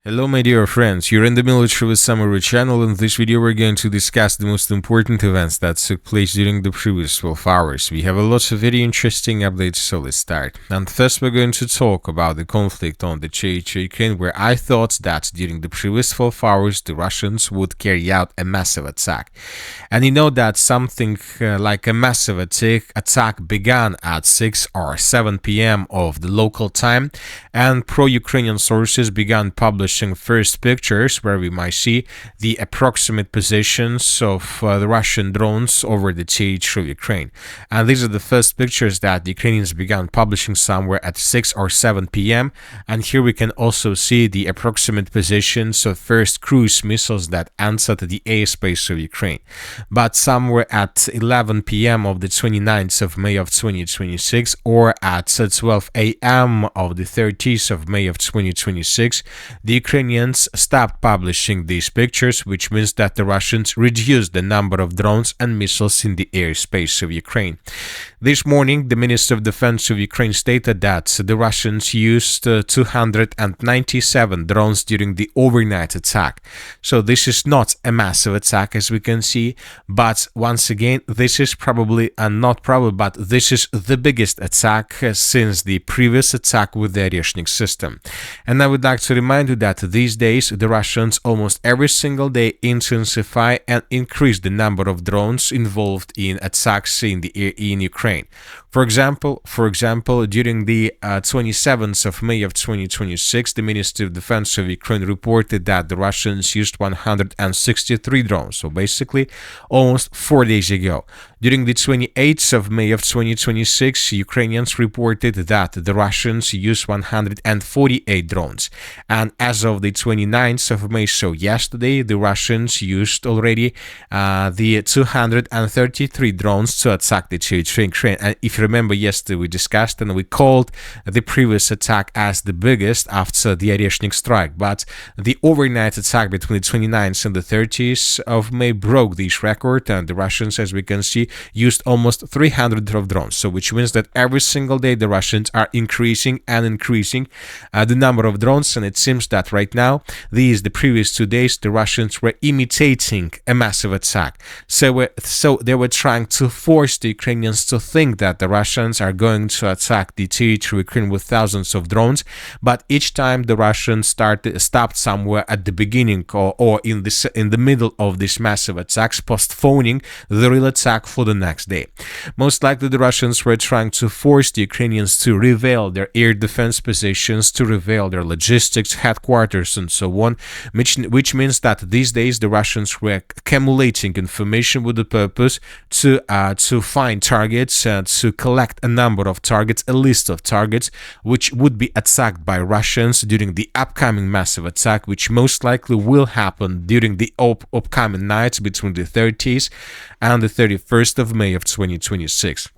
Hello my dear friends, you're in the Military Summary channel. In this video we're going to discuss the most important events that took place during the previous 12 hours. We have a lot of very interesting updates, so let's start. And first we're going to talk about the conflict on the Chernihiv Ukraine, where I thought that during the previous 12 hours the Russians would carry out a massive attack. And you know that something like a massive attack began at 6 or 7 p.m. of the local time, and pro-Ukrainian sources began publishing first pictures where we might see the approximate positions of the Russian drones over the territory of Ukraine. And these are the first pictures that the Ukrainians began publishing somewhere at 6 or 7 p.m. And here we can also see the approximate positions of first cruise missiles that entered the airspace of Ukraine. But somewhere at 11 p.m. of the 29th of May of 2026 or at 12 a.m. of the 30th of May of 2026, the Ukrainians stopped publishing these pictures, which means that the Russians reduced the number of drones and missiles in the airspace of Ukraine. This morning, the Minister of Defense of Ukraine stated that the Russians used 297 drones during the overnight attack. So this is not a massive attack, as we can see, but once again, this is probably, not probably, but this is the biggest attack since the previous attack with the rationing system. And I would like to remind you that these days the Russians almost every single day intensify and increase the number of drones involved in attacks in Ukraine. For example, during the 27th of May of 2026, the Ministry of Defense of Ukraine reported that the Russians used 163 drones, so basically almost 4 days ago. During the 28th of May of 2026, Ukrainians reported that the Russians used 148 drones. And as of the 29th of May, so yesterday, the Russians used already the 233 drones to attack the territory of Ukraine. And if you remember, yesterday we discussed and we called the previous attack as the biggest after the rationing strike. But the overnight attack between the 29th and the 30th of May broke this record, and the Russians, as we can see, used almost 300 of drones. So which means that every single day the Russians are increasing the number of drones, and it seems that right now, the previous 2 days, the Russians were imitating a massive attack. So they were trying to force the Ukrainians to think that the Russians are going to attack the territory of Ukraine with thousands of drones, but each time the Russians stopped somewhere at the beginning or in the middle of these massive attacks, postponing the real attack for the next day. Most likely the Russians were trying to force the Ukrainians to reveal their air defense positions, to reveal their logistics headquarters and so on, which means that these days the Russians were accumulating information with the purpose to find targets, to collect a number of targets, a list of targets which would be attacked by Russians during the upcoming massive attack, which most likely will happen during the upcoming nights between the 30th and the 31st of May of 2026.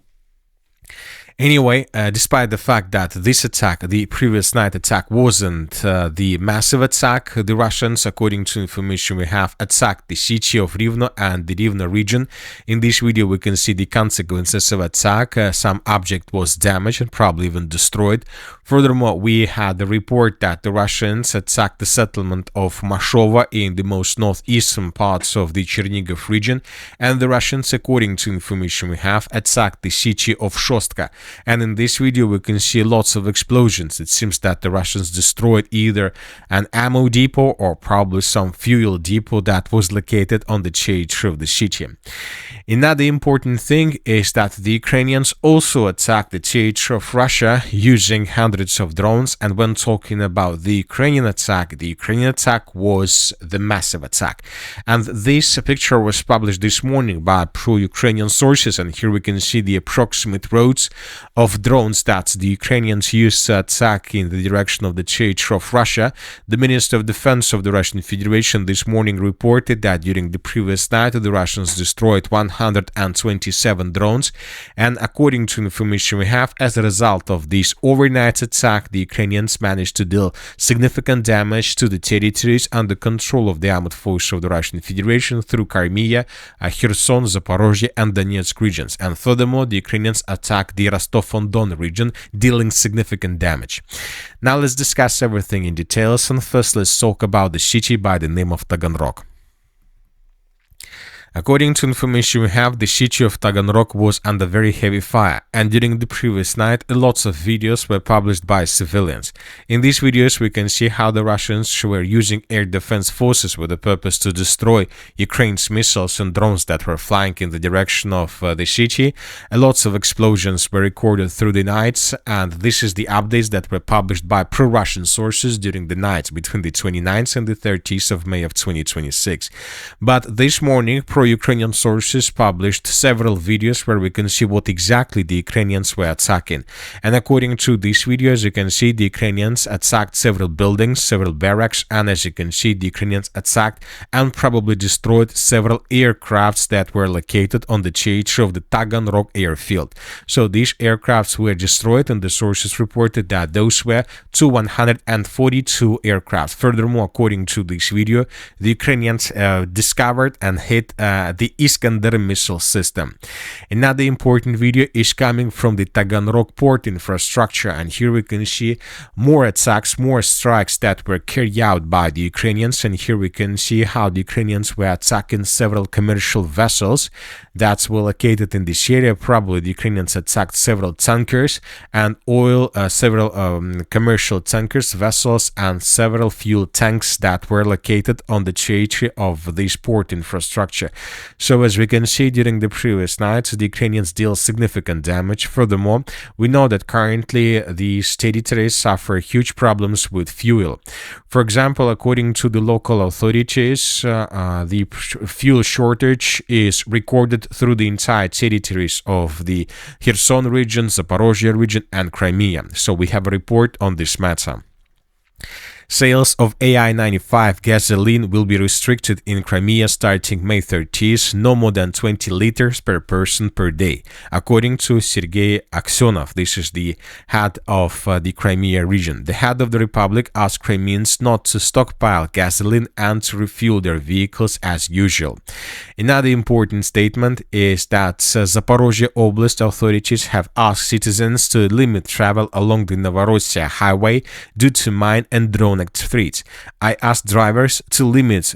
Anyway, despite the fact that this attack, the previous night attack, wasn't the massive attack, the Russians, according to information we have, attacked the city of Rivne and the Rivne region. In this video, we can see the consequences of attack. Some object was damaged and probably even destroyed. Furthermore, we had the report that the Russians attacked the settlement of Mashova in the most northeastern parts of the Chernihiv region, and the Russians, according to information we have, attacked the city of Shostka. And in this video we can see lots of explosions. It seems that the Russians destroyed either an ammo depot or probably some fuel depot that was located on the territory of the city. Another important thing is that the Ukrainians also attacked the territory of Russia using hundreds of drones, and when talking about the Ukrainian attack was the massive attack. And this picture was published this morning by pro-Ukrainian sources, and here we can see the approximate roads of drones that the Ukrainians used to attack in the direction of the territory of Russia. The Minister of Defense of the Russian Federation this morning reported that during the previous night the Russians destroyed 127 drones, and according to information we have, as a result of this overnight attack, the Ukrainians managed to deal significant damage to the territories under control of the armed forces of the Russian Federation through Crimea, Kherson, Zaporozhye and Donetsk regions. And furthermore, the Ukrainians attacked the Rostov-on-Don region, dealing significant damage. Now let's discuss everything in details, and first let's talk about the city by the name of Taganrog. According to information we have, the city of Taganrog was under very heavy fire, and during the previous night, lots of videos were published by civilians. In these videos, we can see how the Russians were using air defense forces with the purpose to destroy Ukraine's missiles and drones that were flying in the direction of the city. Lots of explosions were recorded through the nights, and this is the updates that were published by pro-Russian sources during the nights between the 29th and the 30th of May of 2026. But this morning, pro-Ukrainian sources published several videos where we can see what exactly the Ukrainians were attacking. And according to these videos, you can see the Ukrainians attacked several buildings, several barracks, and as you can see, the Ukrainians attacked and probably destroyed several aircrafts that were located on the theater of the Taganrog airfield. So these aircrafts were destroyed, and the sources reported that those were 142 aircraft. Furthermore, according to this video, the Ukrainians discovered and hit the Iskander missile system. Another important video is coming from the Taganrog port infrastructure, and here we can see more attacks, more strikes that were carried out by the Ukrainians, and here we can see how the Ukrainians were attacking several commercial vessels that were located in this area. Probably the Ukrainians attacked several tankers and several commercial tankers, vessels, and several fuel tanks that were located on the theater of this port infrastructure. So as we can see, during the previous nights, the Ukrainians deal significant damage. Furthermore, we know that currently these territories suffer huge problems with fuel. For example, according to the local authorities, the fuel shortage is recorded through the entire territories of the Kherson region, Zaporozhye region, and Crimea. So we have a report on this matter. Sales of AI-95 gasoline will be restricted in Crimea starting May 30th, no more than 20 liters per person per day, according to Sergei Aksyonov. This is the head of the Crimea region. The head of the republic asked Crimeans not to stockpile gasoline and to refuel their vehicles as usual. Another important statement is that Zaporozhye Oblast authorities have asked citizens to limit travel along the Novoocheretuvate highway due to mine and drone threats. I asked drivers to limit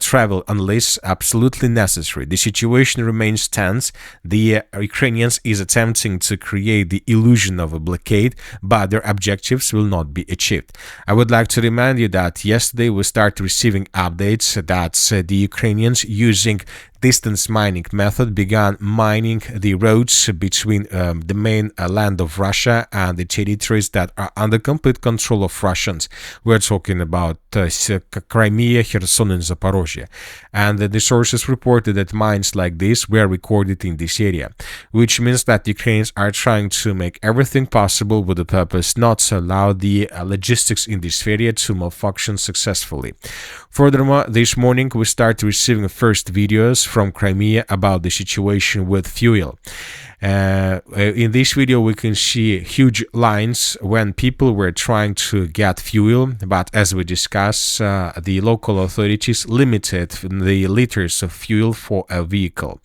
travel unless absolutely necessary. The situation remains tense. The Ukrainians is attempting to create the illusion of a blockade, but their objectives will not be achieved. I would like to remind you that yesterday we started receiving updates that the Ukrainians using distance mining method began mining the roads between the main land of Russia and the territories that are under complete control of Russians. We're talking about Crimea, Kherson, and Zaporozhye. And the sources reported that mines like this were recorded in this area, which means that Ukrainians are trying to make everything possible with the purpose not to allow the logistics in this area to malfunction successfully. Furthermore, this morning we started receiving first videos from Crimea about the situation with fuel. In this video we can see huge lines when people were trying to get fuel, but as we discussed, the local authorities limited the liters of fuel for a vehicle.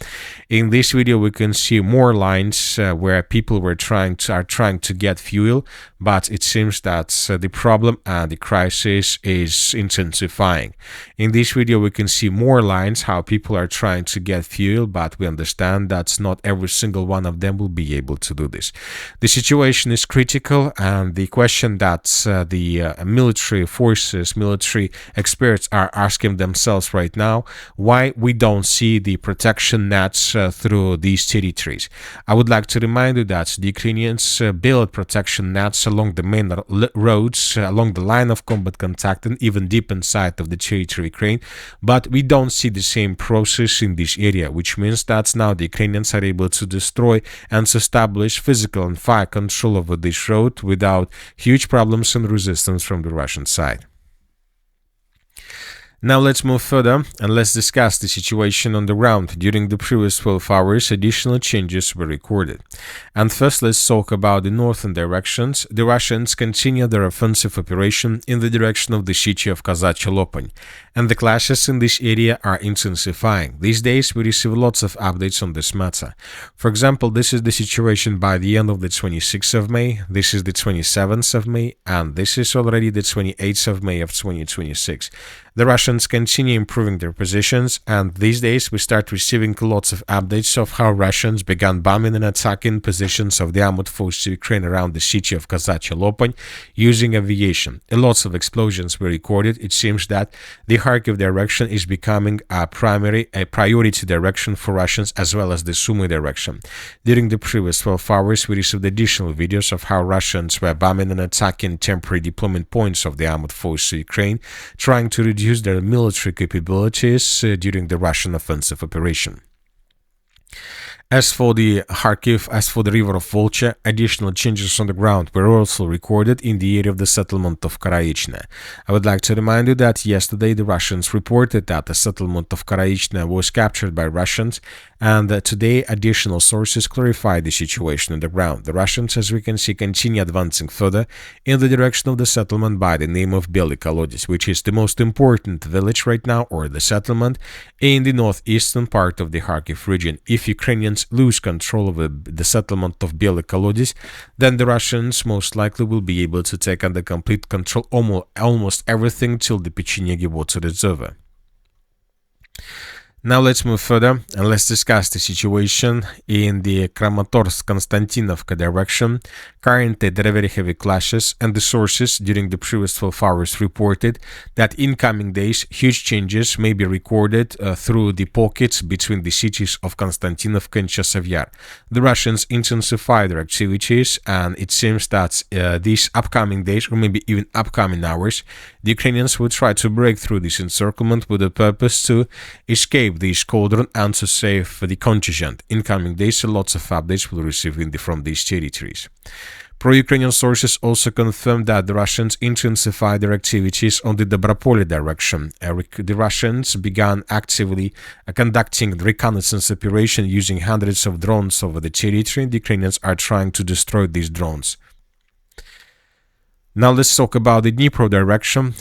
In this video we can see more lines where people were trying to get fuel, but it seems that the problem and the crisis is intensifying. In this video we can see more lines how people are trying to get fuel, but we understand that not every single one of them will be able to do this. The situation is critical, and the question that the military forces, military experts are asking themselves right now, why we don't see the protection nets through these territories. I would like to remind you that the Ukrainians build protection nets along the main roads, along the line of combat contact, and even deep inside of the territory of Ukraine, but we don't see the same process in this area, which means that now the Ukrainians are able to destroy and to establish physical and fire control over this road without huge problems and resistance from the Russian side. Now let's move further and let's discuss the situation on the ground. During the previous 12 hours, additional changes were recorded. And first, let's talk about the northern directions. The Russians continue their offensive operation in the direction of the city of Kazachya Lopan, and the clashes in this area are intensifying. These days, we receive lots of updates on this matter. For example, this is the situation by the end of the 26th of May, this is the 27th of May, and this is already the 28th of May of 2026. The Russians continue improving their positions, and these days we start receiving lots of updates of how Russians began bombing and attacking positions of the armored forces of Ukraine around the city of Kazachya Lopan using aviation. Lots of explosions were recorded. It seems that the Kharkiv direction is becoming a priority direction for Russians, as well as the Sumy direction. During the previous 12 hours, we received additional videos of how Russians were bombing and attacking temporary deployment points of the armored forces of Ukraine, trying to reduce their military capabilities during the Russian offensive operation. As for the Kharkiv, as for the river of Volcha, additional changes on the ground were also recorded in the area of the settlement of Karaichna. I would like to remind you that yesterday the Russians reported that the settlement of Karaichna was captured by Russians, and today additional sources clarified the situation on the ground. The Russians, as we can see, continue advancing further in the direction of the settlement by the name of Bilyi Kolodiaz, which is the most important village right now, or the settlement, in the northeastern part of the Kharkiv region. If Ukrainians lose control of the settlement of Bilyi Kolodiaz, then the Russians most likely will be able to take under complete control almost everything till the Pechenegi water reservoir. Now let's move further and let's discuss the situation in the Kramatorsk-Konstantinovka direction. Currently, there are very heavy clashes, and the sources during the previous 12 hours reported that in coming days, huge changes may be recorded through the pockets between the cities of Konstantinovka and Chasiv Yar. The Russians intensify their activities, and it seems that these upcoming days, or maybe even upcoming hours, the Ukrainians will try to break through this encirclement with the purpose to escape the squadron and to save the contingent. In coming days, lots of updates will receive from these territories. Pro-Ukrainian sources also confirmed that the Russians intensified their activities on the Dobropole direction. The Russians began actively conducting reconnaissance operation using hundreds of drones over the territory. The Ukrainians are trying to destroy these drones. Now let's talk about the Dnipro direction.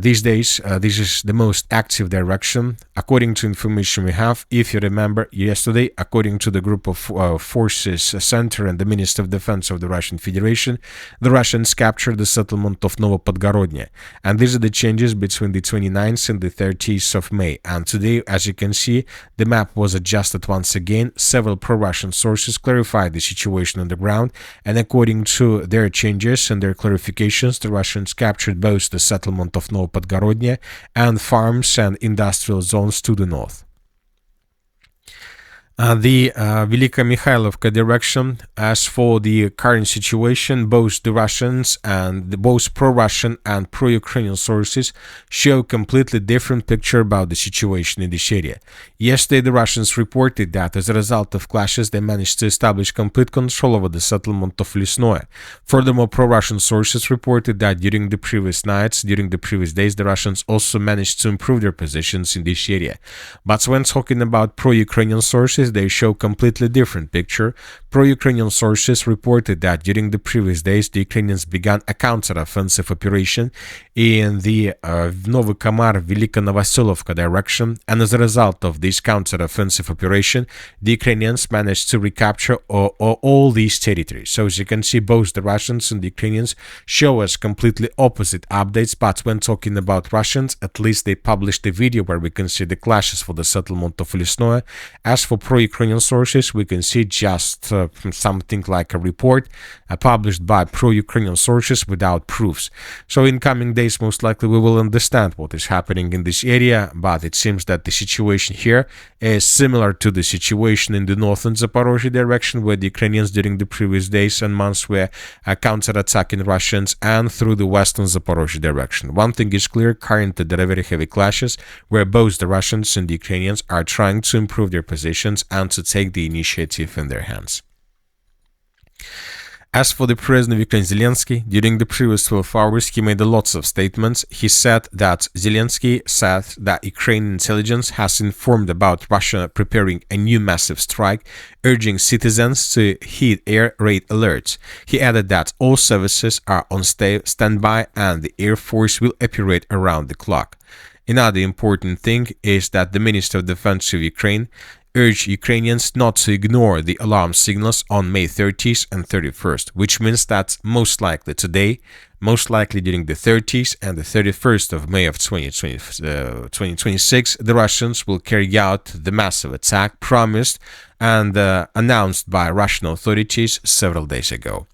These days, this is the most active direction. According to information we have, if you remember yesterday, according to the group of forces center and the Minister of Defense of the Russian Federation, the Russians captured the settlement of Novoocheretuvate. And these are the changes between the 29th and the 30th of May. And today, as you can see, the map was adjusted once again. Several pro-Russian sources clarified the situation on the ground, and according to their changes and their clarifications, the Russians captured both the settlement of Novoocheretuvate and farms and industrial zones to the north. The Velika Mikhailovka direction. As for the current situation, both the Russians and both pro-Russian and pro-Ukrainian sources show a completely different picture about the situation in this area. Yesterday, the Russians reported that as a result of clashes, they managed to establish complete control over the settlement of Lysnoye. Furthermore, pro-Russian sources reported that during the previous nights, during the previous days, the Russians also managed to improve their positions in this area. But when talking about pro-Ukrainian sources, they show completely different picture. Pro-Ukrainian sources reported that during the previous days, the Ukrainians began a counter-offensive operation in the Novokamar-Velika Novoselovka direction, and as a result of this counter-offensive operation, the Ukrainians managed to recapture all these territories. So as you can see, both the Russians and the Ukrainians show us completely opposite updates, but when talking about Russians, at least they published a video where we can see the clashes for the settlement of Lysnoye. As for pro-Ukrainian sources, we can see just something like a report published by pro-Ukrainian sources without proofs. So in coming days, most likely we will understand what is happening in this area, but it seems that the situation here is similar to the situation in the northern Zaporozhye direction, where the Ukrainians during the previous days and months were counter-attacking Russians, and through the western Zaporozhye direction. One thing is clear, currently there are very heavy clashes where both the Russians and the Ukrainians are trying to improve their positions and to take the initiative in their hands. As for the president of Ukraine, Zelenskyy, during the previous 12 hours, he made lots of statements. He said that Zelenskyy said that Ukrainian intelligence has informed about Russia preparing a new massive strike, urging citizens to heed air raid alerts. He added that all services are on standby and the Air Force will operate around the clock. Another important thing is that the Minister of Defense of Ukraine urged Ukrainians not to ignore the alarm signals on May 30th and 31st, which means that most likely today, most likely during the 30th and the 31st of May of 2026, the Russians will carry out the massive attack promised and announced by Russian authorities several days ago.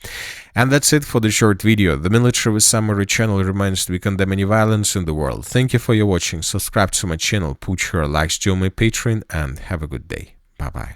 And that's it for the short video. The Military Summary channel reminds we condemn any violence in the world. Thank you for your watching. Subscribe to my channel, put your likes to my Patreon, and have a good day. Bye-bye.